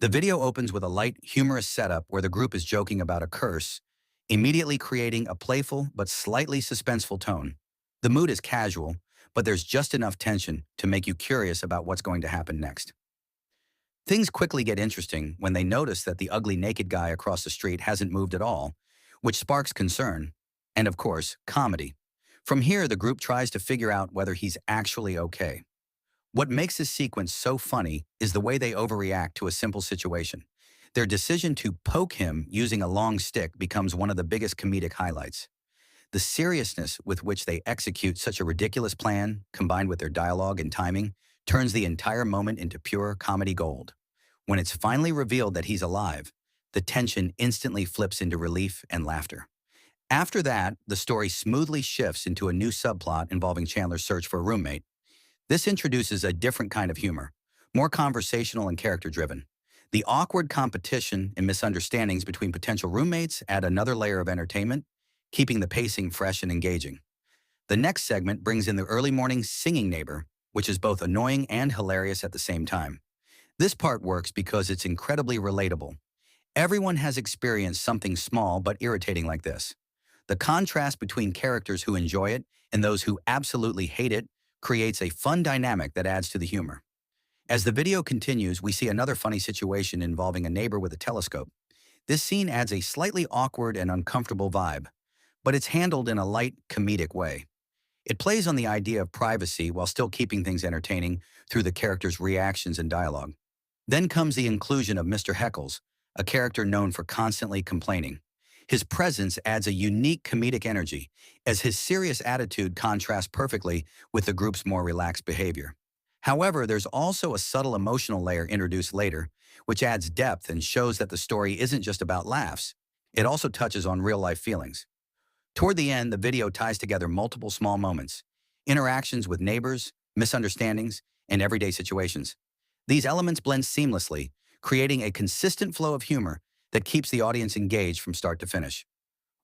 The video opens with a light, humorous setup where the group is joking about a curse, immediately creating a playful but slightly suspenseful tone. The mood is casual, but there's just enough tension to make you curious about what's going to happen next. Things quickly get interesting when they notice that the ugly naked guy across the street hasn't moved at all, which sparks concern and, of course, comedy. From here, the group tries to figure out whether he's actually okay. What makes this sequence so funny is the way they overreact to a simple situation. Their decision to poke him using a long stick becomes one of the biggest comedic highlights. The seriousness with which they execute such a ridiculous plan, combined with their dialogue and timing, turns the entire moment into pure comedy gold. When it's finally revealed that he's alive, the tension instantly flips into relief and laughter. After that, the story smoothly shifts into a new subplot involving Chandler's search for a roommate. This introduces a different kind of humor, more conversational and character-driven. The awkward competition and misunderstandings between potential roommates add another layer of entertainment, keeping the pacing fresh and engaging. The next segment brings in the early morning singing neighbor, which is both annoying and hilarious at the same time. This part works because it's incredibly relatable. Everyone has experienced something small but irritating like this. The contrast between characters who enjoy it and those who absolutely hate it creates a fun dynamic that adds to the humor. As the video continues, we see another funny situation involving a neighbor with a telescope. This scene adds a slightly awkward and uncomfortable vibe, but it's handled in a light, comedic way. It plays on the idea of privacy while still keeping things entertaining through the characters' reactions and dialogue. Then comes the inclusion of Mr. Heckles, a character known for constantly complaining. His presence adds a unique comedic energy, as his serious attitude contrasts perfectly with the group's more relaxed behavior. However, there's also a subtle emotional layer introduced later, which adds depth and shows that the story isn't just about laughs. It also touches on real-life feelings. Toward the end, the video ties together multiple small moments, interactions with neighbors, misunderstandings, and everyday situations. These elements blend seamlessly, creating a consistent flow of humor that keeps the audience engaged from start to finish.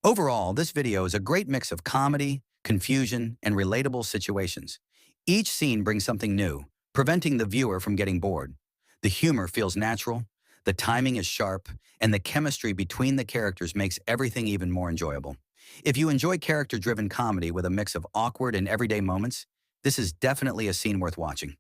Overall, this video is a great mix of comedy, confusion, and relatable situations. Each scene brings something new, preventing the viewer from getting bored. The humor feels natural, the timing is sharp, and the chemistry between the characters makes everything even more enjoyable. If you enjoy character-driven comedy with a mix of awkward and everyday moments, this is definitely a scene worth watching.